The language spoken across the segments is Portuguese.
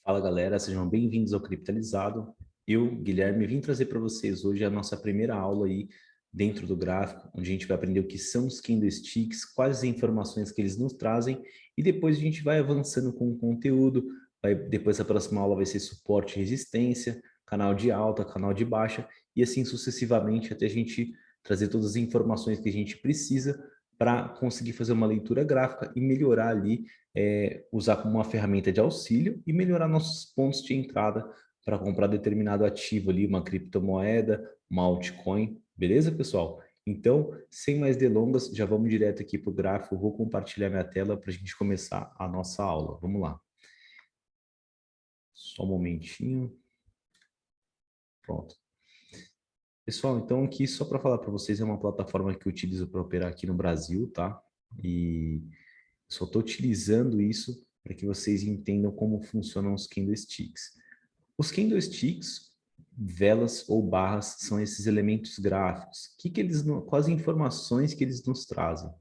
Fala galera, sejam bem-vindos ao Criptalizado. Eu, Guilherme, vim trazer para vocês hoje a nossa primeira aula aí dentro do gráfico, onde a gente vai aprender o que são os candlesticks, quais as informações que eles nos trazem e depois a gente vai avançando com o conteúdo. Depois a próxima aula vai ser suporte e resistência, canal de alta, canal de baixa e assim sucessivamente até a gente trazer todas as informações que a gente precisa para conseguir fazer uma leitura gráfica e melhorar ali usar como uma ferramenta de auxílio e melhorar nossos pontos de entrada para comprar determinado ativo ali, uma criptomoeda, uma altcoin, beleza, pessoal? Então, sem mais delongas, já vamos direto aqui para o gráfico, vou compartilhar minha tela para a gente começar a nossa aula. Vamos lá. Só um momentinho. Pronto. Pessoal, então aqui só para falar para vocês, é uma plataforma que eu utilizo para operar aqui no Brasil, tá? E só estou utilizando isso para que vocês entendam como funcionam os candlesticks. Os candlesticks, velas ou barras, são esses elementos gráficos. Quais informações que eles nos trazem?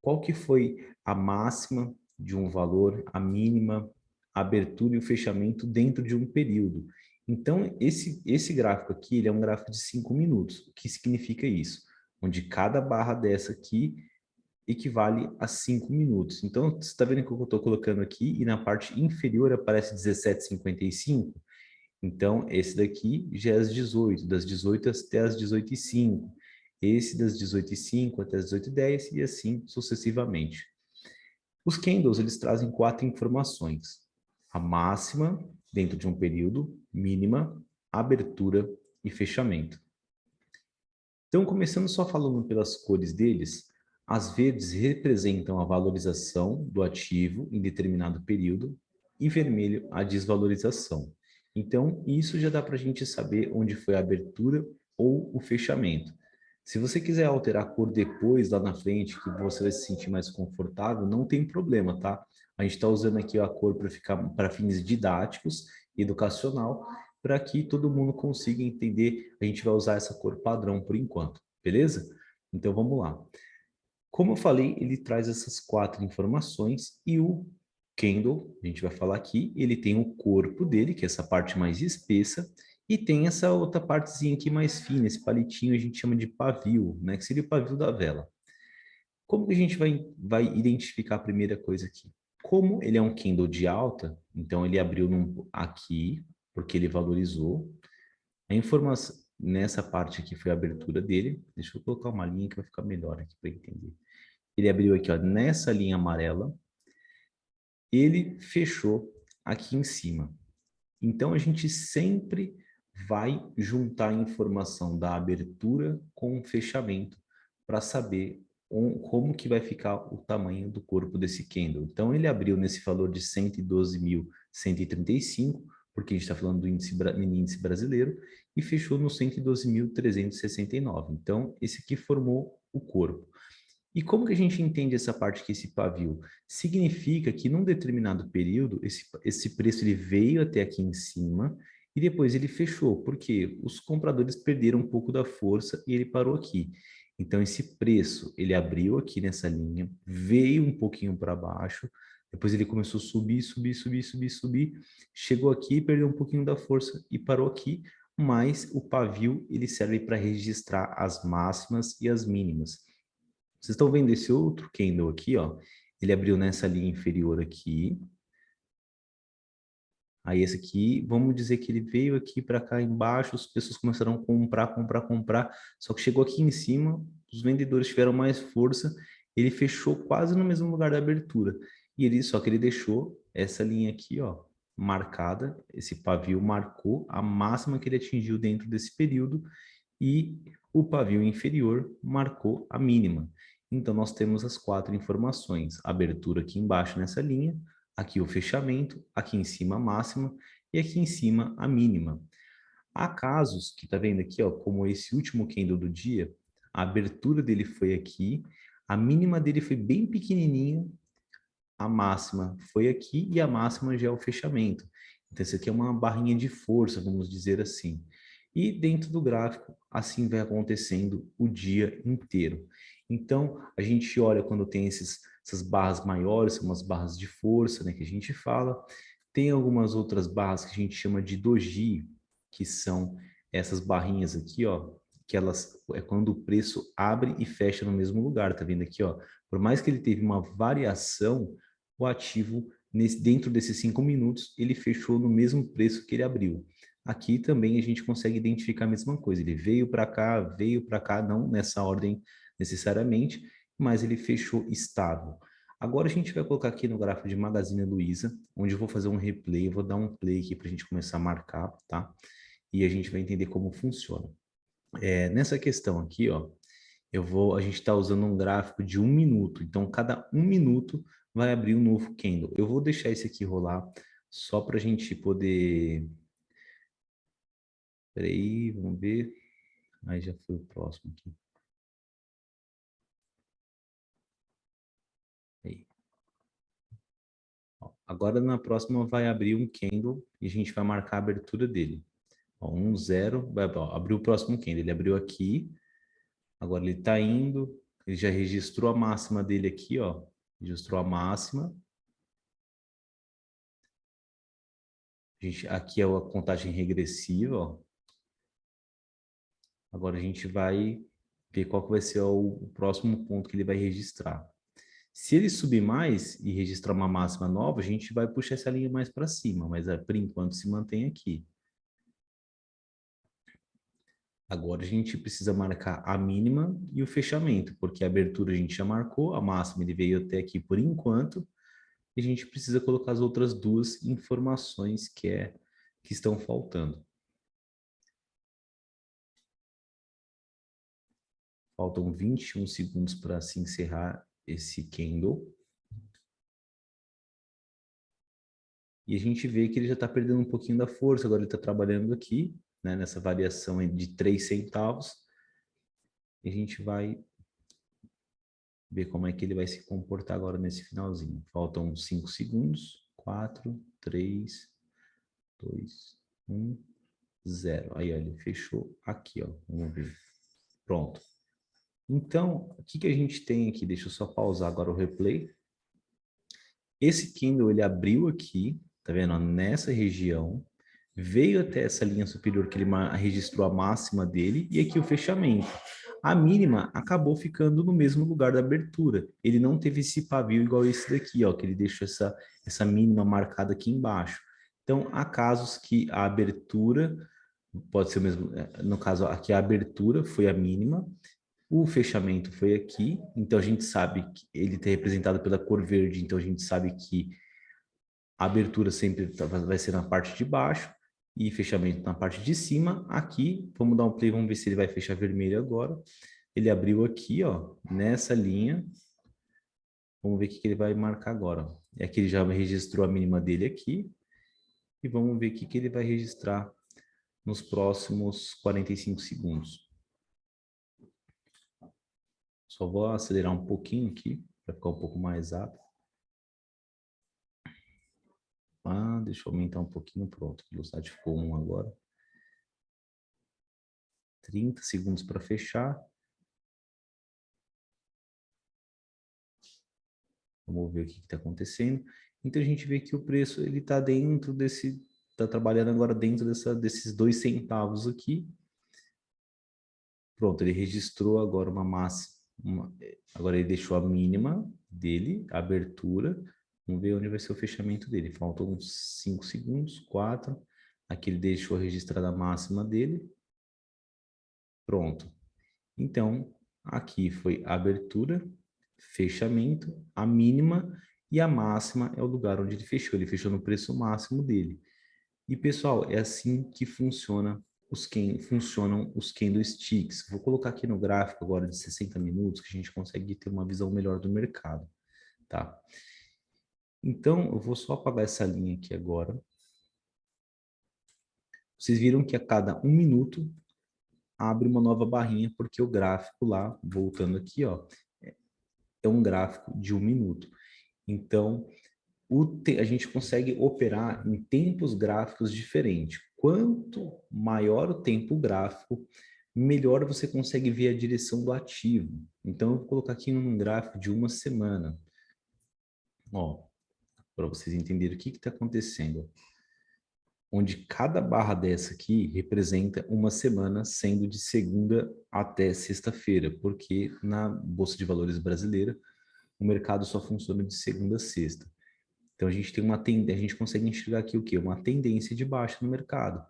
Qual que foi a máxima de um valor, a mínima, a abertura e o fechamento dentro de um período? Então, esse gráfico aqui, ele é um gráfico de 5 minutos. O que significa isso? Onde cada barra dessa aqui equivale a 5 minutos. Então, você está vendo que eu estou colocando aqui e na parte inferior aparece 17,55? Então, esse daqui já é às 18, das 18 até as 18h05. Esse das 18h05 até as 18h10 e assim sucessivamente. Os candles, eles trazem 4 informações. A máxima dentro de um período, mínima, abertura e fechamento. Então, começando só falando pelas cores deles, as verdes representam a valorização do ativo em determinado período e vermelho a desvalorização. Então, isso já dá para a gente saber onde foi a abertura ou o fechamento. Se você quiser alterar a cor depois, lá na frente, que você vai se sentir mais confortável, não tem problema, tá? A gente está usando aqui a cor para fins didáticos, educacional, para que todo mundo consiga entender. A gente vai usar essa cor padrão por enquanto, beleza? Então vamos lá. Como eu falei, ele traz essas 4 informações e o candle, a gente vai falar aqui, ele tem o corpo dele, que é essa parte mais espessa, e tem essa outra partezinha aqui mais fina, esse palitinho a gente chama de pavio, né? Que seria o pavio da vela. Como que a gente vai identificar a primeira coisa aqui? Como ele é um candle de alta, então ele abriu aqui, porque ele valorizou. A informação nessa parte aqui foi a abertura dele. Deixa eu colocar uma linha que vai ficar melhor aqui para entender. Ele abriu aqui, ó, nessa linha amarela. Ele fechou aqui em cima. Então, a gente sempre vai juntar a informação da abertura com o fechamento para saber como que vai ficar o tamanho do corpo desse candle. Então, ele abriu nesse valor de 112.135, porque a gente está falando do mini índice brasileiro, e fechou no 112.369. Então, esse aqui formou o corpo. E como que a gente entende essa parte que esse pavio? Significa que num determinado período, esse preço ele veio até aqui em cima e depois ele fechou, porque os compradores perderam um pouco da força e ele parou aqui. Então esse preço, ele abriu aqui nessa linha, veio um pouquinho para baixo, depois ele começou a subir, subir, subir, subir, subir, chegou aqui, perdeu um pouquinho da força e parou aqui, mas o pavio ele serve para registrar as máximas e as mínimas. Vocês estão vendo esse outro candle aqui, ó? Ele abriu nessa linha inferior aqui. Aí esse aqui, vamos dizer que ele veio aqui para cá embaixo, as pessoas começaram a comprar, comprar, comprar. Só que chegou aqui em cima, os vendedores tiveram mais força, ele fechou quase no mesmo lugar da abertura. Só que ele deixou essa linha aqui, ó, marcada, esse pavio marcou a máxima que ele atingiu dentro desse período e o pavio inferior marcou a mínima. Então, nós temos as 4 informações. Abertura aqui embaixo nessa linha, aqui o fechamento, aqui em cima a máxima e aqui em cima a mínima. Há casos que, tá vendo aqui, ó, como esse último candle do dia, a abertura dele foi aqui, a mínima dele foi bem pequenininha, a máxima foi aqui e a máxima já é o fechamento. Então, isso aqui é uma barrinha de força, vamos dizer assim. E dentro do gráfico, assim vai acontecendo o dia inteiro. Então, a gente olha quando tem essas barras maiores, são umas barras de força, né, que a gente fala. Tem algumas outras barras que a gente chama de doji, que são essas barrinhas aqui, ó, que elas é quando o preço abre e fecha no mesmo lugar, tá vendo aqui, ó? Por mais que ele teve uma variação, o ativo dentro desses 5 minutos, ele fechou no mesmo preço que ele abriu. Aqui também a gente consegue identificar a mesma coisa. Ele veio para cá, não nessa ordem necessariamente, mas ele fechou estável. Agora a gente vai colocar aqui no gráfico de Magazine Luiza, onde eu vou fazer um replay, vou dar um play aqui para a gente começar a marcar, tá? E a gente vai entender como funciona. Nessa questão aqui, ó, a gente está usando um gráfico de 1 minuto, então cada 1 minuto vai abrir um novo candle. Eu vou deixar esse aqui rolar só para a gente poder... Peraí, vamos ver. Aí já foi o próximo aqui. Aí. Ó, agora na próxima vai abrir um candle e a gente vai marcar a abertura dele. Ó, 1, 0, abriu o próximo candle. Ele abriu aqui, agora ele está indo, ele já registrou a máxima dele aqui, ó. Registrou a máxima. Aqui é a contagem regressiva, ó. Agora a gente vai ver qual que vai ser o próximo ponto que ele vai registrar. Se ele subir mais e registrar uma máxima nova, a gente vai puxar essa linha mais para cima, mas por enquanto se mantém aqui. Agora a gente precisa marcar a mínima e o fechamento, porque a abertura a gente já marcou, a máxima ele veio até aqui por enquanto, e a gente precisa colocar as outras duas informações que estão faltando. Faltam 21 segundos para se encerrar esse candle. E a gente vê que ele já está perdendo um pouquinho da força, agora ele está trabalhando aqui, né, nessa variação de 3 centavos. E a gente vai ver como é que ele vai se comportar agora nesse finalzinho. Faltam 5 segundos. 4, 3, 2, 1, 0. Aí, ó, ele fechou aqui, ó. Vamos ver. Pronto. Então, o que a gente tem aqui? Deixa eu só pausar agora o replay. Esse candle, ele abriu aqui, tá vendo? Nessa região, veio até essa linha superior que ele registrou a máxima dele, e aqui o fechamento. A mínima acabou ficando no mesmo lugar da abertura. Ele não teve esse pavio igual esse daqui, ó, que ele deixou essa mínima marcada aqui embaixo. Então, há casos que a abertura, pode ser o mesmo, no caso aqui a abertura foi a mínima, o fechamento foi aqui, então a gente sabe que ele está representado pela cor verde, então a gente sabe que a abertura sempre vai ser na parte de baixo e fechamento na parte de cima. Aqui, vamos dar um play, vamos ver se ele vai fechar vermelho agora. Ele abriu aqui, ó, nessa linha. Vamos ver o que ele vai marcar agora. É que ele já registrou a mínima dele aqui. E vamos ver o que ele vai registrar nos próximos 45 segundos. Só vou acelerar um pouquinho aqui, para ficar um pouco mais rápido. Deixa eu aumentar um pouquinho, pronto. A velocidade ficou 1 agora. 30 segundos para fechar. Vamos ver o que está acontecendo. Então a gente vê que o preço ele está dentro está trabalhando agora dentro desses 2 centavos aqui. Pronto, ele registrou agora uma máxima. Agora ele deixou a mínima dele, a abertura. Vamos ver onde vai ser o fechamento dele. Faltam uns 5 segundos, 4. Aqui ele deixou registrada a máxima dele. Pronto. Então, aqui foi a abertura, fechamento, a mínima e a máxima é o lugar onde ele fechou. Ele fechou no preço máximo dele. E, pessoal, é assim que funcionam os candlesticks. Vou colocar aqui no gráfico agora de 60 minutos que a gente consegue ter uma visão melhor do mercado, tá? Então, eu vou só apagar essa linha aqui agora. Vocês viram que a cada 1 minuto abre uma nova barrinha, porque o gráfico lá, voltando aqui, ó, é um gráfico de 1 minuto. Então, a gente consegue operar em tempos gráficos diferentes. Quanto maior o tempo gráfico, melhor você consegue ver a direção do ativo. Então, eu vou colocar aqui num gráfico de 1 semana. Ó, para vocês entenderem o que está acontecendo. Onde cada barra dessa aqui representa uma semana, sendo de segunda até sexta-feira, porque na Bolsa de Valores brasileira, o mercado só funciona de segunda a sexta. Então a gente tem a gente consegue enxergar aqui o quê? Uma tendência de baixa no mercado.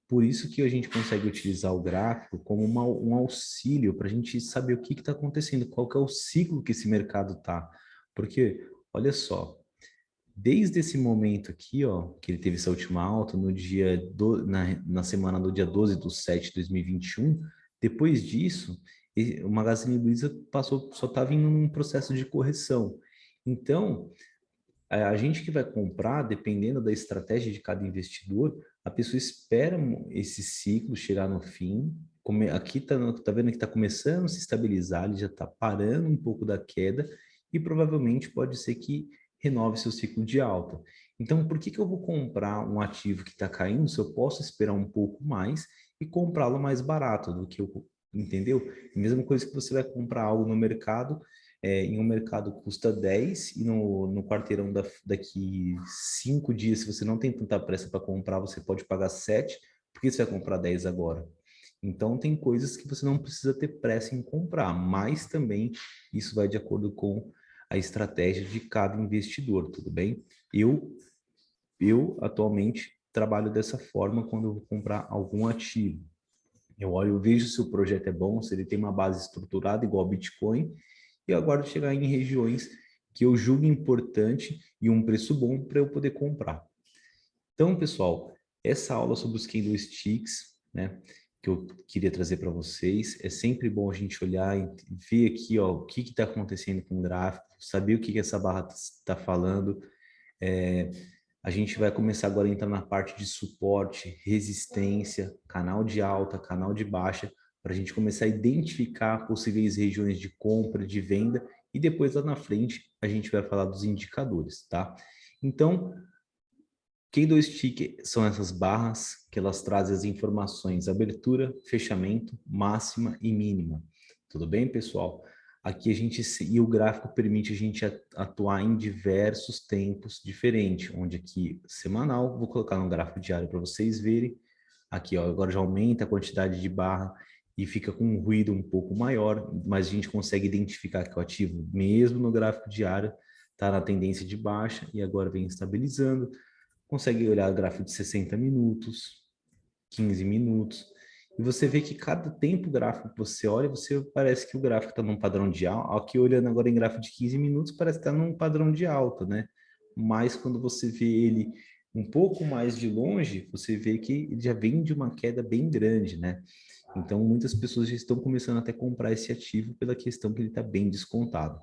Por isso que a gente consegue utilizar o gráfico como um auxílio para a gente saber o que está acontecendo, qual que é o ciclo que esse mercado está. Porque, olha só, desde esse momento aqui, ó, que ele teve essa última alta na semana do dia 12/7/2021, depois disso, o Magazine Luiza só está vindo num processo de correção. Então, a gente que vai comprar, dependendo da estratégia de cada investidor, a pessoa espera esse ciclo chegar no fim. Aqui tá vendo que está começando a se estabilizar, ele já está parando um pouco da queda e provavelmente pode ser que renove seu ciclo de alta. Então, por que eu vou comprar um ativo que está caindo se eu posso esperar um pouco mais e comprá-lo mais barato do que eu, entendeu? Mesma coisa que você vai comprar algo no mercado, em um mercado custa 10 e no quarteirão daqui 5 dias, se você não tem tanta pressa para comprar, você pode pagar 7, por que você vai comprar 10 agora? Então, tem coisas que você não precisa ter pressa em comprar, mas também isso vai de acordo com a estratégia de cada investidor, tudo bem? Eu atualmente trabalho dessa forma quando eu vou comprar algum ativo. Eu olho, eu vejo se o projeto é bom, se ele tem uma base estruturada igual ao Bitcoin, e eu aguardo chegar em regiões que eu julgo importante e um preço bom para eu poder comprar. Então, pessoal, essa aula sobre os candlesticks, né, que eu queria trazer para vocês, é sempre bom a gente olhar e ver aqui, ó, o que está acontecendo com o gráfico, saber o que essa barra está falando. A gente vai começar agora a entrar na parte de suporte, resistência, canal de alta, canal de baixa, para a gente começar a identificar possíveis regiões de compra, de venda, e depois lá na frente a gente vai falar dos indicadores, tá? Então, candlestick são essas barras que elas trazem as informações abertura, fechamento, máxima e mínima. Tudo bem, pessoal? Aqui e o gráfico permite a gente atuar em diversos tempos diferentes, onde aqui semanal, vou colocar no gráfico diário para vocês verem. Aqui, ó, agora já aumenta a quantidade de barra e fica com um ruído um pouco maior, mas a gente consegue identificar que o ativo, mesmo no gráfico diário, está na tendência de baixa e agora vem estabilizando. Consegue olhar o gráfico de 60 minutos, 15 minutos, e você vê que cada tempo gráfico que você olha, você parece que o gráfico está num padrão de alta. Aqui olhando agora em gráfico de 15 minutos, parece que está num padrão de alta, né? Mas quando você vê ele um pouco mais de longe, você vê que ele já vem de uma queda bem grande, né? Então, muitas pessoas já estão começando até a comprar esse ativo pela questão que ele está bem descontado.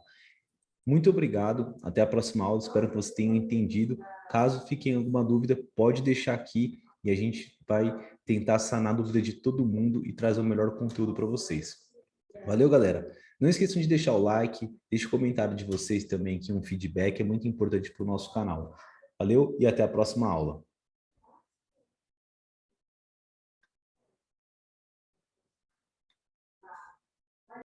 Muito obrigado, até a próxima aula, espero que você tenha entendido. Caso fique em alguma dúvida, pode deixar aqui e a gente vai tentar sanar a dúvida de todo mundo e trazer o melhor conteúdo para vocês. Valeu, galera! Não esqueçam de deixar o like, deixe o comentário de vocês também aqui, um feedback, é muito importante para o nosso canal. Valeu e até a próxima aula.